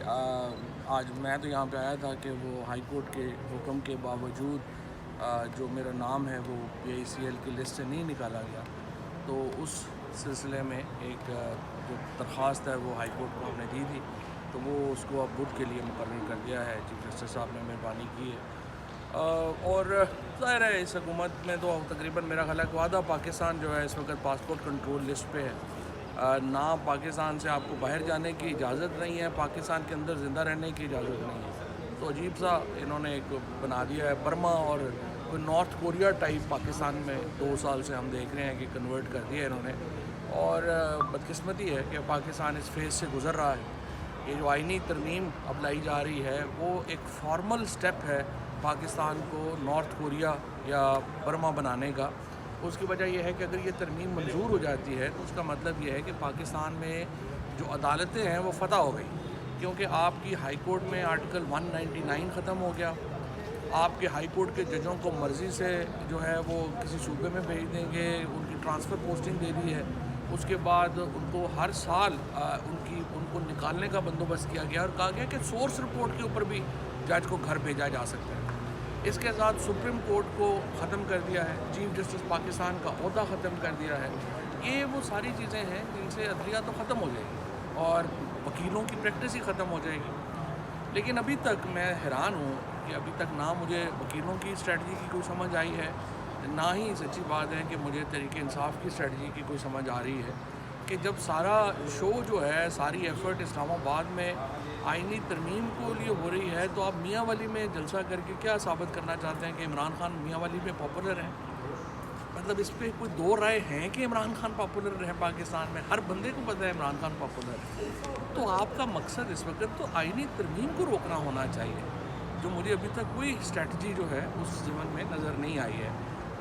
آج میں تو یہاں پہ آیا تھا کہ وہ ہائی کورٹ کے حکم کے باوجود جو میرا نام ہے وہ PICL کی لسٹ سے نہیں نکالا گیا، تو اس سلسلے میں ایک جو درخواست ہے وہ ہائی کورٹ کو ہم نے دی تھی، تو وہ اس کو اب بدھ کے لیے مقرر کر دیا ہے۔ چیف جسٹس صاحب نے مہربانی کی ہے، اور ظاہر ہے اس حکومت میں تو تقریباً میرا خیال ہے کہ آدھا پاکستان جو ہے اس وقت پاسپورٹ کنٹرول لسٹ پہ ہے۔ نہ پاکستان سے آپ کو باہر جانے کی اجازت نہیں ہے، پاکستان کے اندر زندہ رہنے کی اجازت نہیں ہے، تو عجیب سا انہوں نے ایک بنا دیا ہے برما، اور کوئی نارتھ کوریا ٹائپ پاکستان میں 2 سال سے ہم دیکھ رہے ہیں کہ کنورٹ کر دیا انہوں نے۔ اور بدقسمتی ہے کہ پاکستان اس فیز سے گزر رہا ہے۔ یہ جو آئینی ترمیم اب لائی جا رہی ہے وہ ایک فارمل سٹیپ ہے پاکستان کو نارتھ کوریا یا برما بنانے کا۔ اس کی وجہ یہ ہے کہ اگر یہ ترمیم منظور ہو جاتی ہے تو اس کا مطلب یہ ہے کہ پاکستان میں جو عدالتیں ہیں وہ فتح ہو گئی، کیونکہ آپ کی ہائی کورٹ میں آرٹیکل 199 ختم ہو گیا۔ آپ کے ہائی کورٹ کے ججوں کو مرضی سے جو ہے وہ کسی صوبے میں بھیج دیں گے، ان کی ٹرانسفر پوسٹنگ دے دی ہے۔ اس کے بعد ان کو ہر سال ان کو نکالنے کا بندوبست کیا گیا اور کہا گیا کہ سورس رپورٹ کے اوپر بھی جج کو گھر بھیجا جا سکتا ہے۔ اس کے ساتھ سپریم کورٹ کو ختم کر دیا ہے، چیف جسٹس پاکستان کا عہدہ ختم کر دیا ہے۔ یہ وہ ساری چیزیں ہیں جن سے عدلیہ تو ختم ہو جائے گی اور وکیلوں کی پریکٹس ہی ختم ہو جائے گی۔ لیکن ابھی تک میں حیران ہوں کہ ابھی تک نہ مجھے وکیلوں کی اسٹریٹجی کی کوئی سمجھ آئی ہے، نہ ہی سچی بات ہے کہ مجھے تحریک انصاف کی اسٹریٹجی کی کوئی سمجھ آ رہی ہے کہ جب سارا شو جو ہے، ساری ایفرٹ اسلام آباد میں آئینی ترمیم کو لیے ہو رہی ہے، تو آپ میاں والی میں جلسہ کر کے کیا ثابت کرنا چاہتے ہیں کہ عمران خان میاں والی میں پاپولر ہیں؟ مطلب اس پہ کوئی دو رائے ہیں کہ عمران خان پاپولر ہے پاکستان میں؟ ہر بندے کو پتہ ہے عمران خان پاپولر ہے۔ تو آپ کا مقصد اس وقت تو آئینی ترمیم کو روکنا ہونا چاہیے، جو مجھے ابھی تک کوئی اسٹریٹجی جو ہے اس ضمن میں نظر نہیں آئی ہے۔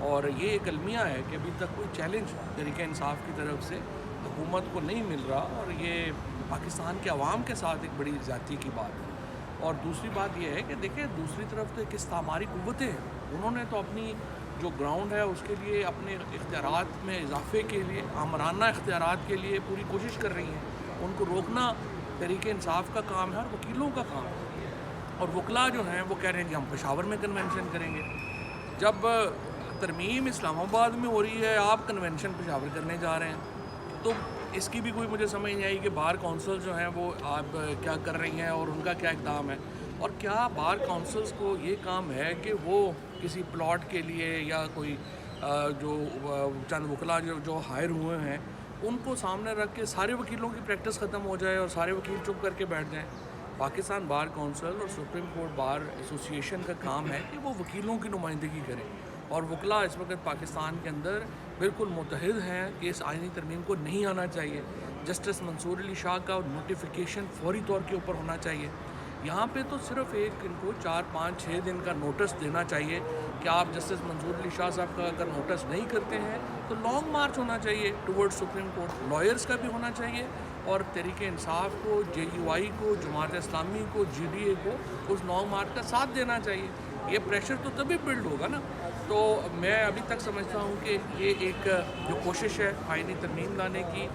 اور یہ ایک المیہ ہے کہ ابھی تک کوئی چیلنج تحریک انصاف کی طرف سے حکومت کو نہیں مل رہا، اور یہ پاکستان کے عوام کے ساتھ ایک بڑی زیادتی کی بات ہے۔ اور دوسری بات یہ ہے کہ دیکھیں، دوسری طرف تو ایک استعماری قوتیں ہیں، انہوں نے تو اپنی جو گراؤنڈ ہے اس کے لیے اپنے اختیارات میں اضافے کے لیے، آمرانہ اختیارات کے لیے پوری کوشش کر رہی ہیں۔ ان کو روکنا تحریک انصاف کا کام ہے اور وکیلوں کا کام ہے۔ اور وکلا جو ہیں وہ کہہ رہے ہیں کہ ہم پشاور میں کنونشن کریں گے۔ جب ترمیم اسلام آباد میں ہو رہی ہے، آپ کنونشن پشاور کرنے جا رہے ہیں، تو اس کی بھی کوئی مجھے سمجھ نہیں آئی کہ بار کونسل جو ہیں وہ آپ کیا کر رہی ہیں اور ان کا کیا اقدام ہے۔ اور کیا بار کونسلز کو یہ کام ہے کہ وہ کسی پلاٹ کے لیے یا کوئی جو چند وکلا جو ہائر ہوئے ہیں ان کو سامنے رکھ کے سارے وکیلوں کی پریکٹس ختم ہو جائے اور سارے وکیل چپ کر کے بیٹھ جائیں؟ پاکستان بار کونسل اور سپریم کورٹ بار ایسوسیشن کا کام ہے کہ وہ وکیلوں کی نمائندگی کریں، اور وکلا اس وقت پاکستان کے اندر بالکل متحد ہیں کہ اس آئینی ترمیم کو نہیں آنا چاہیے۔ جسٹس منصور علی شاہ کا نوٹیفیکیشن فوری طور کے اوپر ہونا چاہیے۔ یہاں پہ تو صرف ان کو 4 5 6 دن کا نوٹس دینا چاہیے کہ آپ جسٹس منصور علی شاہ صاحب کا اگر نوٹس نہیں کرتے ہیں تو لانگ مارچ ہونا چاہیے ٹورڈ سپریم کورٹ، لائرز کا بھی ہونا چاہیے، اور تحریک انصاف کو، JUI کو، جماعت اسلامی کو، GDA کو اس لانگ مارچ کا ساتھ دینا چاہیے۔ یہ پریشر تو تبھی بلڈ ہوگا نا۔ تو میں ابھی تک سمجھتا ہوں کہ یہ ایک جو کوشش ہے آئینی ترمیم لانے کی،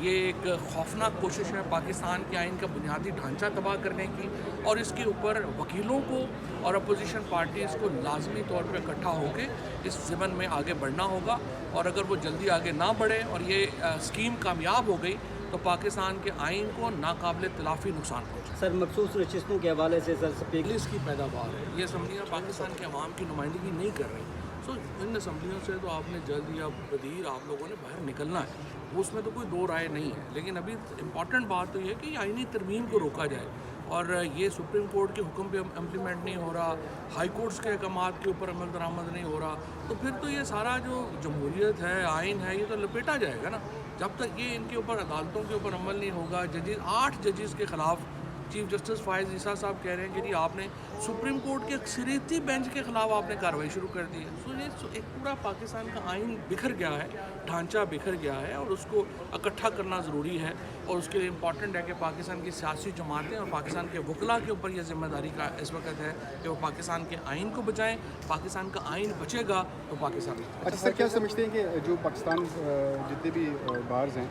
یہ ایک خوفناک کوشش ہے پاکستان کے آئین کا بنیادی ڈھانچہ تباہ کرنے کی، اور اس کے اوپر وکیلوں کو اور اپوزیشن پارٹیز کو لازمی طور پہ اکٹھا ہو کے اس ضمن میں آگے بڑھنا ہوگا۔ اور اگر وہ جلدی آگے نہ بڑھے اور یہ اسکیم کامیاب ہو گئی تو پاکستان کے آئین کو ناقابل تلافی نقصان پہنچا۔ سر، مخصوص نشستوں کے حوالے سے سر انگلش کی پیداوار ہے، یہ اسمبلیاں پاکستان کے عوام کی نمائندگی نہیں کر رہی، ان اسمبلیوں سے تو آپ نے جلد یا بدیر آپ لوگوں نے باہر نکلنا ہے، اس میں تو کوئی دو رائے نہیں ہے۔ لیکن ابھی امپورٹنٹ بات تو یہ ہے کہ آئینی ترمیم کو روکا جائے، اور یہ سپریم کورٹ کے حکم پہ امپلیمنٹ نہیں ہو رہا، ہائی کورٹس کے احکامات کے اوپر عمل درآمد نہیں ہو رہا، تو پھر تو یہ سارا جو جمہوریت ہے، آئین ہے، یہ تو لپیٹا جائے گا نا۔ جب تک یہ ان کے اوپر عدالتوں کے اوپر عمل نہیں ہوگا، 8 ججز کے خلاف چیف جسٹس فائز عیسیٰ صاحب کہہ رہے ہیں کہ جی آپ نے سپریم کورٹ کے اکثریتی بینچ کے خلاف آپ نے کارروائی شروع کر دی ہے۔ سو یہ ایک پورا پاکستان کا آئین بکھر گیا ہے، ڈھانچہ بکھر گیا ہے، اور اس کو اکٹھا کرنا ضروری ہے، اور اس کے لیے امپورٹنٹ ہے کہ پاکستان کی سیاسی جماعتیں اور پاکستان کے وکلا کے اوپر یہ ذمہ داری کا اس وقت ہے کہ وہ پاکستان کے آئین کو بچائیں۔ پاکستان کا آئین بچے گا تو پاکستان۔ اچھا سر، کیا سمجھتے ہیں کہ جو پاکستان جتنے بھی بارز ہیں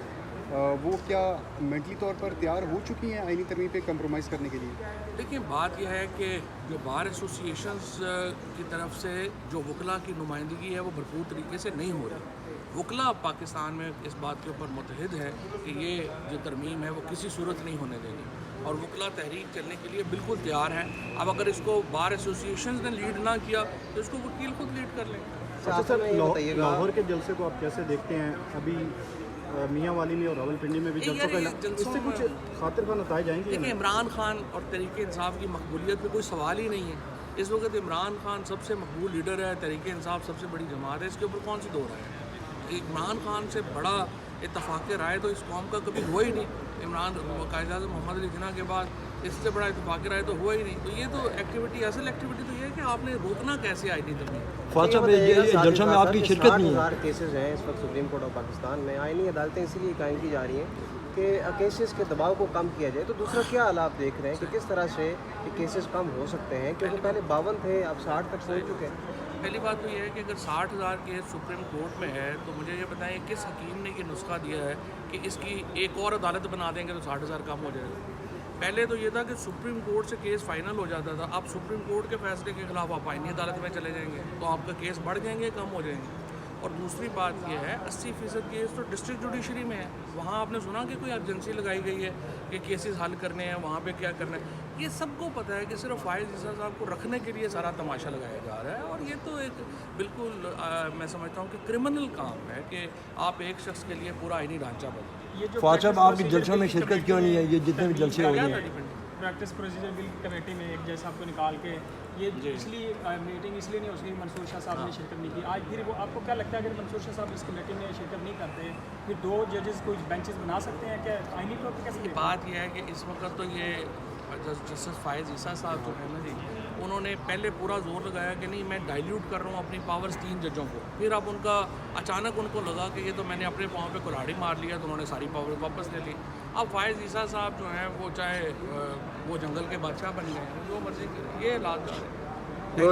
وہ کیا منٹلی طور پر تیار ہو چکی ہیں آئینی ترمیم پہ کمپرومائز کرنے کے لیے؟ دیکھیں بات یہ ہے کہ جو بار ایسوسیشنز کی طرف سے جو وکلاء کی نمائندگی ہے وہ بھرپور طریقے سے نہیں ہو رہی. وکلاء پاکستان میں اس بات کے اوپر متحد ہے کہ یہ جو ترمیم ہے وہ کسی صورت نہیں ہونے دے گی, اور وکلاء تحریک چلنے کے لیے بالکل تیار ہیں. اب اگر اس کو بار ایسوسیشنز نے لیڈ نہ کیا تو اس کو وکیل خود لیڈ کر لیں. اچھا سر, لاہور کے جلسے کو آپ کیسے دیکھتے ہیں؟ ابھی میاں والی میں اور راولپنڈی میں بھی جلسوں کا اس سے کچھ خاطر خواہ نتائج آئیں گے؟ دیکھیں عمران خان اور تحریک انصاف کی مقبولیت پہ کوئی سوال ہی نہیں ہے. اس وقت عمران خان سب سے مقبول لیڈر ہے, تحریک انصاف سب سے بڑی جماعت ہے, اس کے اوپر کون سی دو رائے ہے؟ عمران خان سے بڑا اتفاق رائے تو اس قوم کا کبھی ہوا ہی نہیں. عمران قائد اعظم محمد علی جناح کے بعد اس سے بڑا اتفاق رائے تو ہوا ہی نہیں. تو یہ تو ایکٹیویٹی, اصل ایکٹیویٹی تو یہ ہے کہ آپ نے روکنا کیسے آئینی ترمیم. جلسوں میں آپ کی شرکت نہیں ہے. 60,000 کیسز ہیں اس وقت سپریم کورٹ آف پاکستان میں. آئینی عدالتیں اسی لیے قائم کی جا رہی ہیں کہ کیسز کے دباؤ کو کم کیا جائے. تو دوسرا کیا حال آپ دیکھ رہے ہیں کہ کس طرح سے یہ کیسز کم ہو سکتے ہیں, کیونکہ پہلے 52 تھے, اب 60 تک پہنچ چکے ہیں. پہلی بات تو یہ ہے کہ اگر 60,000 کیس سپریم کورٹ میں ہے تو مجھے یہ بتائیں کس حکیم نے یہ نسخہ دیا ہے کہ اس کی ایک اور عدالت بنا دیں گے تو 60,000 کم ہو جائے گا. پہلے تو یہ تھا کہ سپریم کورٹ سے کیس فائنل ہو جاتا تھا. اب سپریم کورٹ کے فیصلے کے خلاف آپ آئینی عدالت میں چلے جائیں گے تو آپ کا کیس بڑھ جائیں گے, کم ہو جائیں گے. اور دوسری بات یہ ہے 80% کیس تو ڈسٹرکٹ جوڈیشری میں ہے. وہاں آپ نے سنا کہ کوئی ایمرجنسی لگائی گئی ہے کہ کیسز حل کرنے ہیں, وہاں پہ کیا کرنا ہے. یہ سب کو پتہ ہے کہ صرف فائز عیسیٰ صاحب کو رکھنے کے لیے سارا تماشا لگایا جا رہا ہے. اور یہ تو ایک بالکل میں سمجھتا ہوں کہ کرمنل کام ہے کہ آپ ایک شخص کے لیے پورا آئینی ڈھانچہ بدلیں. فواد صاحب آپ کی جلسوں میں شرکت کیوں نہیں ہے؟ یہ جتنے بھی جلسے ہو رہے ہیں پریکٹس پروسیجر بل کمیٹی میں ایک جیسا آپ کو نکال کے یہ اس لیے میٹنگ اس لیے نہیں ہو سکی, منصور شاہ صاحب نے شرکت نہیں کی. آج پھر وہ آپ کو کیا لگتا ہے اگر منصور شاہ صاحب اس کمیٹی میں شرکت نہیں کرتے پھر 2 ججز کوئی بینچز بنا سکتے ہیں کیا آئینی طور پہ؟ کیسے بات یہ ہے کہ اس وقت تو یہ جسٹس فائز عیسیٰ صاحب جو ہے نا جی, انہوں نے پہلے پورا زور لگایا کہ نہیں میں ڈائلیوٹ کر رہا ہوں اپنی پاورز 3 ججوں کو. پھر اب ان کا اچانک ان کو لگا کہ یہ تو میں نے اپنے پاؤں پہ کلاڑی مار لیا تو انہوں نے ساری پاور واپس لے لی. اب فائز عیسیٰ صاحب جو ہیں وہ چاہے وہ جنگل کے بادشاہ بن گئے ہیں, جو مرضی, یہ حالات جا رہے ہیں.